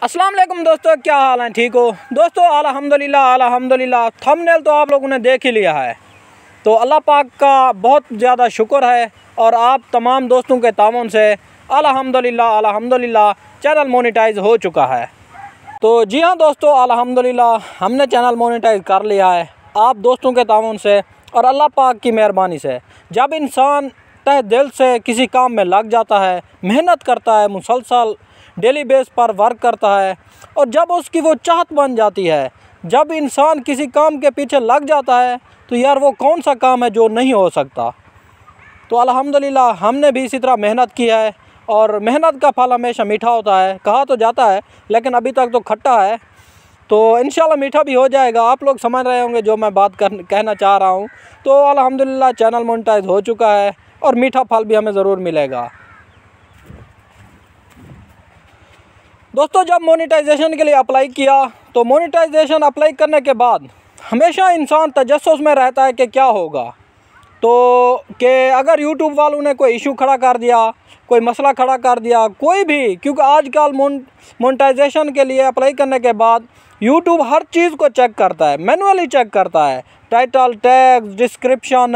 अस्सलाम वालेकुम दोस्तों, क्या हाल हैं? ठीक हो दोस्तों? अल्हम्दुलिल्लाह। थंबनेल तो आप लोगों ने देख ही लिया है, तो अल्लाह पाक का बहुत ज़्यादा शुक्र है और आप तमाम दोस्तों के ताउन से अल्हम्दुलिल्लाह चैनल मोनेटाइज हो चुका है। तो जी हाँ दोस्तों, अल्हम्दुलिल्लाह हमने चैनल मोनेटाइज कर लिया है आप दोस्तों के ताउन से और अल्लाह पाक की मेहरबानी से। जब इंसान तहे दिल से किसी काम में लग जाता है, मेहनत करता है, मुसलसल डेली बेस पर वर्क करता है और जब उसकी वो चाहत बन जाती है, जब इंसान किसी काम के पीछे लग जाता है तो यार वो कौन सा काम है जो नहीं हो सकता। तो अल्हम्दुलिल्लाह हमने भी इसी तरह मेहनत की है और मेहनत का फल हमेशा मीठा होता है, कहा तो जाता है लेकिन अभी तक तो खट्टा है, तो इंशाल्लाह मीठा भी हो जाएगा। आप लोग समझ रहे होंगे जो मैं बात कहना चाह रहा हूँ। तो अल्हम्दुलिल्लाह चैनल मोनेटाइज हो चुका है और मीठा फल भी हमें ज़रूर मिलेगा। दोस्तों जब मोनेटाइजेशन के लिए अप्लाई किया तो मोनेटाइजेशन अप्लाई करने के बाद हमेशा इंसान तजस्सुस में रहता है कि क्या होगा, तो कि अगर यूट्यूब वालों ने कोई इशू खड़ा कर दिया, कोई मसला खड़ा कर दिया, कोई भी, क्योंकि आजकल मोनेटाइजेशन के लिए अप्लाई करने के बाद यूट्यूब हर चीज़ को चेक करता है, मैनुअली चेक करता है, टाइटल, टैग्स, डिस्क्रिप्शन,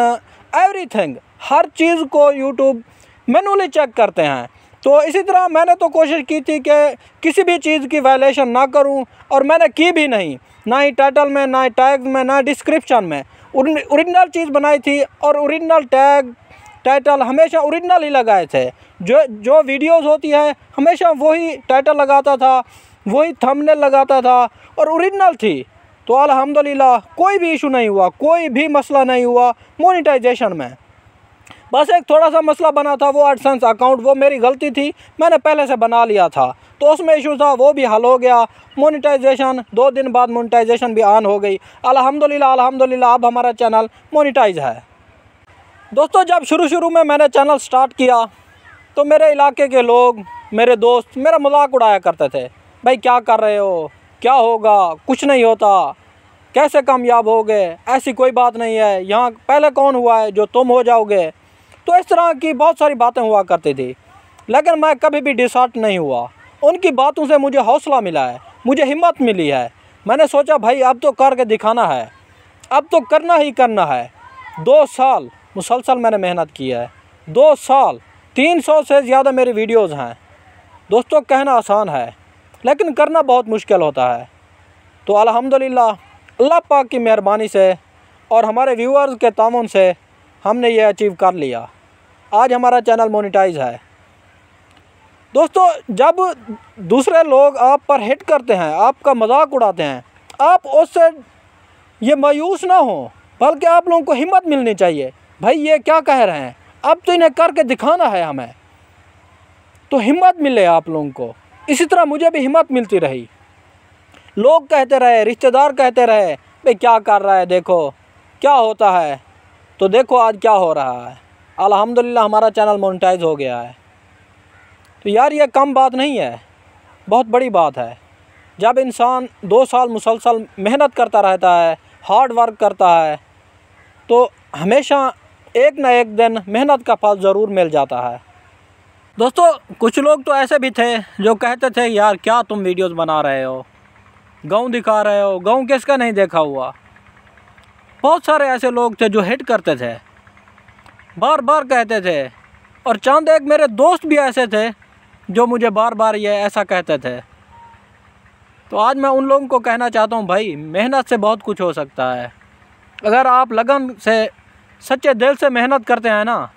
एवरीथिंग, हर चीज़ को यूट्यूब मैनुअली चेक करते हैं। तो इसी तरह मैंने तो कोशिश की थी कि किसी भी चीज़ की वायलेशन ना करूं और मैंने की भी नहीं, ना ही टाइटल में, ना ही टैग में, ना डिस्क्रिप्शन में। ओरिजिनल चीज़ बनाई थी और ओरिजिनल टैग टाइटल हमेशा ओरिजिनल ही लगाए थे। जो वीडियोस होती है हमेशा वही टाइटल लगाता था, वही थंबनेल लगाता था और ओरिजिनल थी। तो अल्हम्दुलिल्लाह कोई भी इशू नहीं हुआ, कोई भी मसला नहीं हुआ मोनेटाइजेशन में। बस एक थोड़ा सा मसला बना था, वो एडसेंस अकाउंट, वो मेरी गलती थी, मैंने पहले से बना लिया था, तो उसमें इशू था, वो भी हल हो गया। मोनेटाइजेशन 2 दिन बाद मोनेटाइजेशन भी ऑन हो गई। अल्हम्दुलिल्लाह अब हमारा चैनल मोनेटाइज है। दोस्तों जब शुरू में मैंने चैनल स्टार्ट किया तो मेरे इलाके के लोग, मेरे दोस्त मेरा मजाक उड़ाया करते थे, भाई क्या कर रहे हो, क्या होगा, कुछ नहीं होता, कैसे कामयाब हो गए, ऐसी कोई बात नहीं है, यहाँ पहले कौन हुआ है जो तुम हो जाओगे। तो इस तरह की बहुत सारी बातें हुआ करती थी, लेकिन मैं कभी भी डिसहार्ट नहीं हुआ। उनकी बातों से मुझे हौसला मिला है, मुझे हिम्मत मिली है। मैंने सोचा भाई अब तो करके दिखाना है, अब तो करना ही करना है। 2 साल मुसलसल मैंने मेहनत की है, 2 साल 300 से ज़्यादा मेरी वीडियोज़ हैं। दोस्तों कहना आसान है लेकिन करना बहुत मुश्किल होता है। तो अल्हम्दुलिल्लाह अल्लाह पाक की मेहरबानी से और हमारे व्यूअर्स के ताउन से हमने ये अचीव कर लिया। आज हमारा चैनल मोनेटाइज है। दोस्तों जब दूसरे लोग आप पर हिट करते हैं, आपका मजाक उड़ाते हैं, आप उससे ये मायूस ना हो, बल्कि आप लोगों को हिम्मत मिलनी चाहिए। भाई ये क्या कह रहे हैं, अब तो इन्हें करके दिखाना है हमें, तो हिम्मत मिले आप लोगों को। इसी तरह मुझे भी हिम्मत मिलती रही। लोग कहते रहे, रिश्तेदार कहते रहे, भाई क्या कर रहा है, देखो क्या होता है, तो देखो आज क्या हो रहा है। अल्हम्दुलिल्लाह हमारा चैनल मोनेटाइज हो गया है। तो यार ये कम बात नहीं है, बहुत बड़ी बात है। जब इंसान 2 साल मुसलसल मेहनत करता रहता है, हार्ड वर्क करता है, तो हमेशा एक ना एक दिन मेहनत का फल ज़रूर मिल जाता है। दोस्तों कुछ लोग तो ऐसे भी थे जो कहते थे यार क्या तुम वीडियोज़ बना रहे हो, गाँव दिखा रहे हो, गाँव किसका नहीं देखा हुआ। बहुत सारे ऐसे लोग थे जो हिट करते थे, बार बार कहते थे, और चंद एक मेरे दोस्त भी ऐसे थे जो मुझे बार बार ये ऐसा कहते थे। तो आज मैं उन लोगों को कहना चाहता हूँ भाई मेहनत से बहुत कुछ हो सकता है। अगर आप लगन से सच्चे दिल से मेहनत करते हैं ना,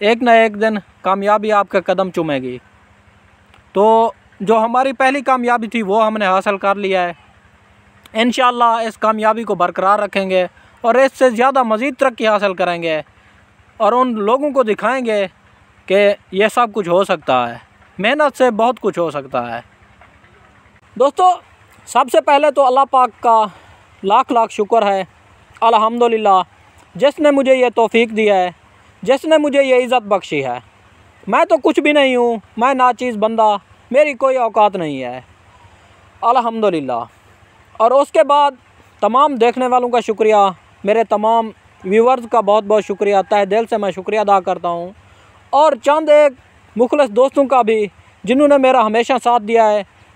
एक ना एक दिन कामयाबी आपका कदम चूमेगी। तो जो हमारी पहली कामयाबी थी वो हमने हासिल कर लिया है। इंशाअल्लाह इस कामयाबी को बरकरार रखेंगे और इससे ज़्यादा मज़ीद तरक्की हासिल करेंगे और उन लोगों को दिखाएंगे कि ये सब कुछ हो सकता है, मेहनत से बहुत कुछ हो सकता है। दोस्तों सबसे पहले तो अल्लाह पाक का लाख लाख शुक्र है अल्हम्दुलिल्लाह, जिसने मुझे ये तौफीक दी है, जिसने मुझे ये इज़्ज़त बख्शी है। मैं तो कुछ भी नहीं हूँ, मैं नाचीज़ बंदा, मेरी कोई औकात नहीं है अल्हम्दुलिल्लाह। और उसके बाद तमाम देखने वालों का शुक्रिया, मेरे तमाम व्यूवर्स का बहुत बहुत शुक्रिया, तहे दिल से मैं शुक्रिया अदा करता हूँ। और चंद एक मुखलिस दोस्तों का भी जिन्होंने मेरा हमेशा साथ दिया है,